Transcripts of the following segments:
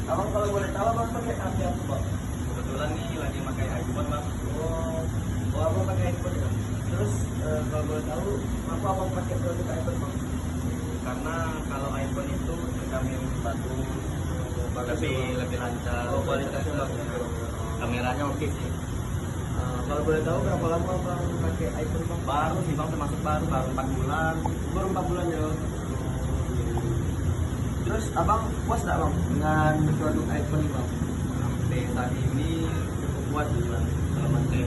Abang kalau boleh tahu abang pakai HP apa bang? Kebetulan nih lagi pakai iPhone bang. Oh, abang pakai iPhone ya? Terus kalau boleh tahu apa abang pakai produk iPhone bang? Karena kalau iPhone itu kamera bagus, lebih lancar. Oh, kualitasnya bagus. Kameranya oke sih. Kalau boleh tahu berapa lama abang pakai iPhone bang? Baru sih bang, termasuk baru 4 bulan. Baru 4 bulan ya. Terus abang puas nggak bang dengan produk iPhone ini bang? Sampai saat ini cukup puas sih bang. Kalau pakai,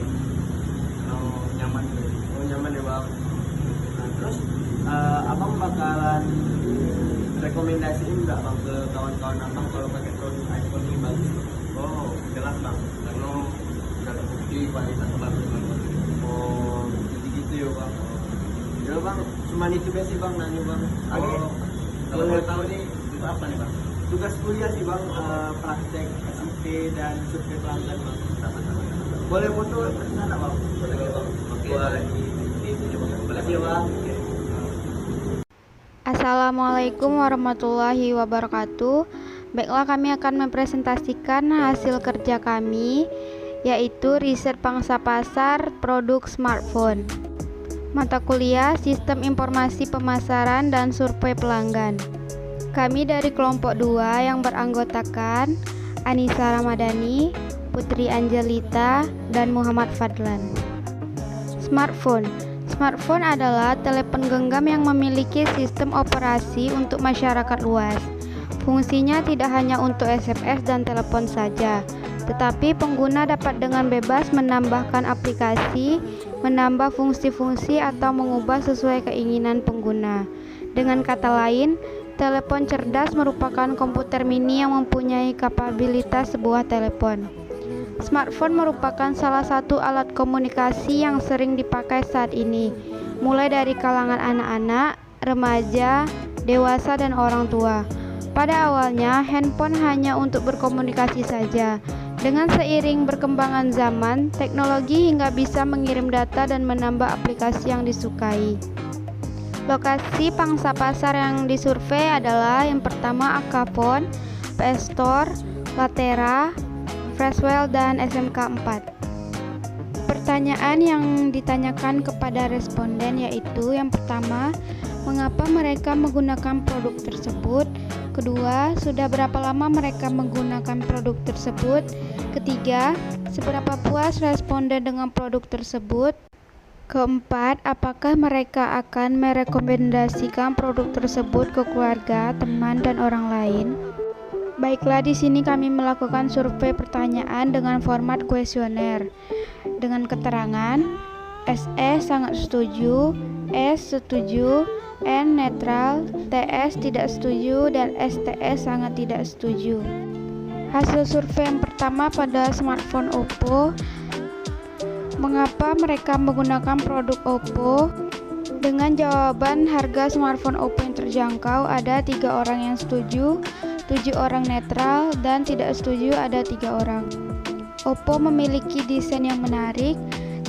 kalau nyaman gitu. Oh nyaman ya bang. Nah, terus abang bakalan rekomendasiin nggak bang ke kawan-kawan abang kalau pakai produk iPhone ini bagus? Oh jelas bang, karena udah terbukti kualitasnya bagus bang. Oh gitu ya bang. Ya bang, cuman itu biasa sih bang nanya bang. Kalau boleh tahu nih itu apa nih bang? Tugas kuliah sih bang, praktek SIP dan survei pelanggan bang. Boleh foto sana bang? Boleh bang. Oke. Terima kasih ya bang. Assalamualaikum warahmatullahi wabarakatuh. Baiklah, kami akan mempresentasikan hasil kerja kami, yaitu riset pangsa pasar produk smartphone. Mata kuliah Sistem Informasi Pemasaran dan Survei Pelanggan. Kami dari kelompok 2 yang beranggotakan Anissa Ramadhani, Putri Angelita, dan Muhammad Fadlan. Smartphone adalah telepon genggam yang memiliki sistem operasi untuk masyarakat luas. Fungsinya tidak hanya untuk SMS dan telepon saja, tetapi pengguna dapat dengan bebas menambahkan aplikasi, menambah fungsi-fungsi atau mengubah sesuai keinginan pengguna. Dengan kata lain, telepon cerdas merupakan komputer mini yang mempunyai kapabilitas sebuah telepon. Smartphone merupakan salah satu alat komunikasi yang sering dipakai saat ini, mulai dari kalangan anak-anak, remaja, dewasa, dan orang tua. Pada awalnya, handphone hanya untuk berkomunikasi saja. Dengan seiring berkembangan zaman, teknologi hingga bisa mengirim data dan menambah aplikasi yang disukai. Lokasi pangsa pasar yang disurvei adalah yang pertama Akafone, PS Store, Latera, Freshwell, dan SMK 4. Pertanyaan yang ditanyakan kepada responden yaitu yang pertama, mengapa mereka menggunakan produk tersebut? Kedua, sudah berapa lama mereka menggunakan produk tersebut? Ketiga, seberapa puas responden dengan produk tersebut? Keempat, apakah mereka akan merekomendasikan produk tersebut ke keluarga, teman, dan orang lain? Baiklah, di sini kami melakukan survei pertanyaan dengan format kuesioner dengan keterangan SE sangat setuju, S setuju, N netral, TS tidak setuju, dan STS sangat tidak setuju. Hasil survei yang pertama pada smartphone Oppo. Mengapa mereka menggunakan produk Oppo? Dengan jawaban harga smartphone Oppo yang terjangkau, ada 3 orang yang setuju, 7 orang netral, dan tidak setuju ada 3 orang. Oppo memiliki desain yang menarik,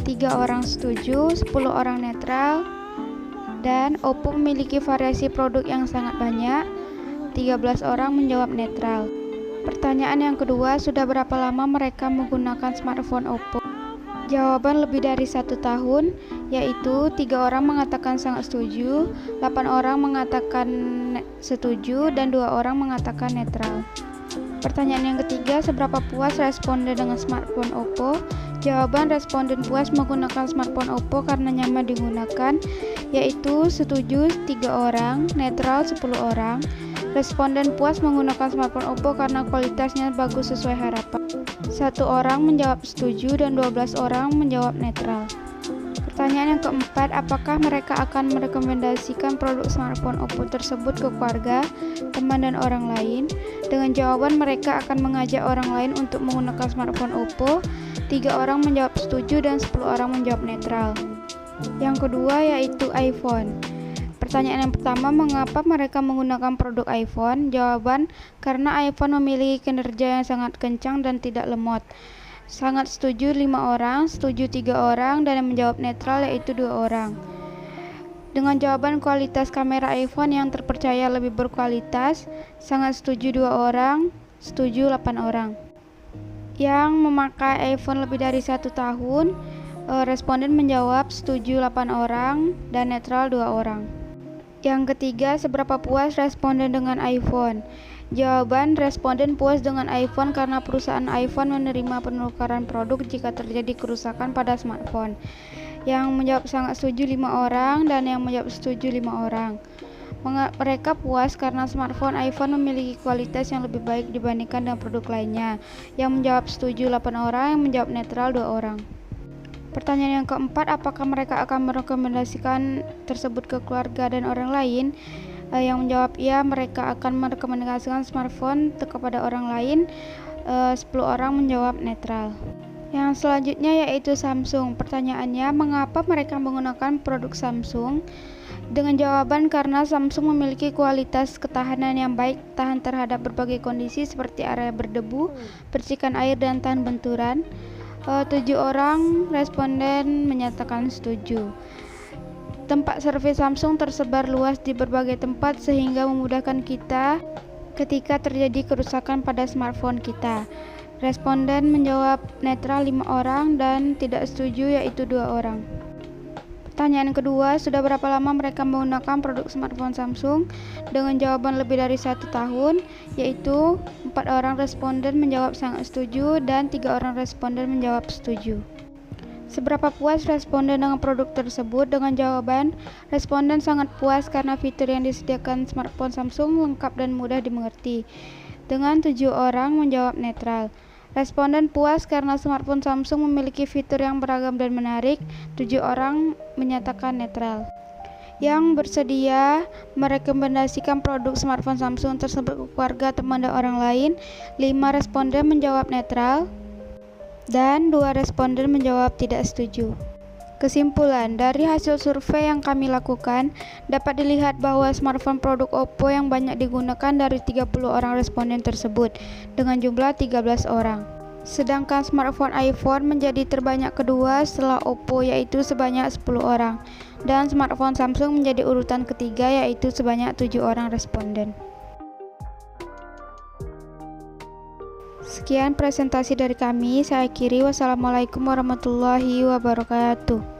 3 orang setuju, 10 orang netral, dan Oppo memiliki variasi produk yang sangat banyak, 13 orang menjawab netral. Pertanyaan yang kedua, sudah berapa lama mereka menggunakan smartphone Oppo? Jawaban lebih dari 1 tahun, yaitu 3 orang mengatakan sangat setuju, 8 orang mengatakan setuju, dan 2 orang mengatakan netral. Pertanyaan yang ketiga, seberapa puas responden dengan smartphone Oppo? Jawaban responden puas menggunakan smartphone Oppo karena nyaman digunakan, yaitu setuju 3 orang, netral 10 orang. Responden puas menggunakan smartphone Oppo karena kualitasnya bagus sesuai harapan. 1 orang menjawab setuju dan 12 orang menjawab netral. Pertanyaan yang keempat, apakah mereka akan merekomendasikan produk smartphone Oppo tersebut ke keluarga, teman, dan orang lain? Dengan jawaban mereka akan mengajak orang lain untuk menggunakan smartphone Oppo, 3 orang menjawab setuju dan 10 orang menjawab netral. Yang kedua yaitu iPhone. Pertanyaan yang pertama, mengapa mereka menggunakan produk iPhone? Jawaban, karena iPhone memiliki kinerja yang sangat kencang dan tidak lemot. Sangat setuju 5 orang, setuju 3 orang, dan yang menjawab netral yaitu 2 orang. Dengan jawaban kualitas kamera iPhone yang terpercaya lebih berkualitas, sangat setuju 2 orang, setuju 8 orang. Yang memakai iPhone lebih dari 1 tahun, responden menjawab setuju 8 orang dan netral 2 orang. Yang ketiga, seberapa puas responden dengan iPhone? Jawaban, responden puas dengan iPhone karena perusahaan iPhone menerima penukaran produk jika terjadi kerusakan pada smartphone. Yang menjawab sangat setuju 5 orang dan yang menjawab setuju 5 orang. Mereka puas karena smartphone iPhone memiliki kualitas yang lebih baik dibandingkan dengan produk lainnya. Yang menjawab setuju 8 orang, yang menjawab netral 2 orang. Pertanyaan yang keempat, apakah mereka akan merekomendasikan tersebut ke keluarga dan orang lain? Yang menjawab ya, mereka akan merekomendasikan smartphone kepada orang lain. 10 orang menjawab netral. Yang selanjutnya yaitu Samsung. Pertanyaannya, mengapa mereka menggunakan produk Samsung? Dengan jawaban karena Samsung memiliki kualitas ketahanan yang baik, tahan terhadap berbagai kondisi seperti area berdebu, percikan air, dan tahan benturan. 7 orang responden menyatakan setuju. Tempat servis Samsung tersebar luas di berbagai tempat sehingga memudahkan kita ketika terjadi kerusakan pada smartphone kita. Responden menjawab netral 5 orang dan tidak setuju yaitu 2 orang. Pertanyaan kedua, sudah berapa lama mereka menggunakan produk smartphone Samsung? Dengan jawaban lebih dari 1 tahun, yaitu 4 orang responden menjawab sangat setuju dan 3 orang responden menjawab setuju. Seberapa puas responden dengan produk tersebut? Dengan jawaban, responden sangat puas karena fitur yang disediakan smartphone Samsung lengkap dan mudah dimengerti. Dengan 7 orang menjawab netral. Responden puas karena smartphone Samsung memiliki fitur yang beragam dan menarik. 7 orang menyatakan netral. Yang bersedia merekomendasikan produk smartphone Samsung tersebut ke keluarga, teman, dan orang lain. 5 responden menjawab netral dan 2 responden menjawab tidak setuju. Kesimpulan, dari hasil survei yang kami lakukan, dapat dilihat bahwa smartphone produk Oppo yang banyak digunakan dari 30 orang responden tersebut, dengan jumlah 13 orang. Sedangkan smartphone iPhone menjadi terbanyak kedua setelah Oppo, yaitu sebanyak 10 orang. Dan smartphone Samsung menjadi urutan ketiga, yaitu sebanyak 7 orang responden. Sekian presentasi dari kami, saya akhiri. Wassalamualaikum warahmatullahi wabarakatuh.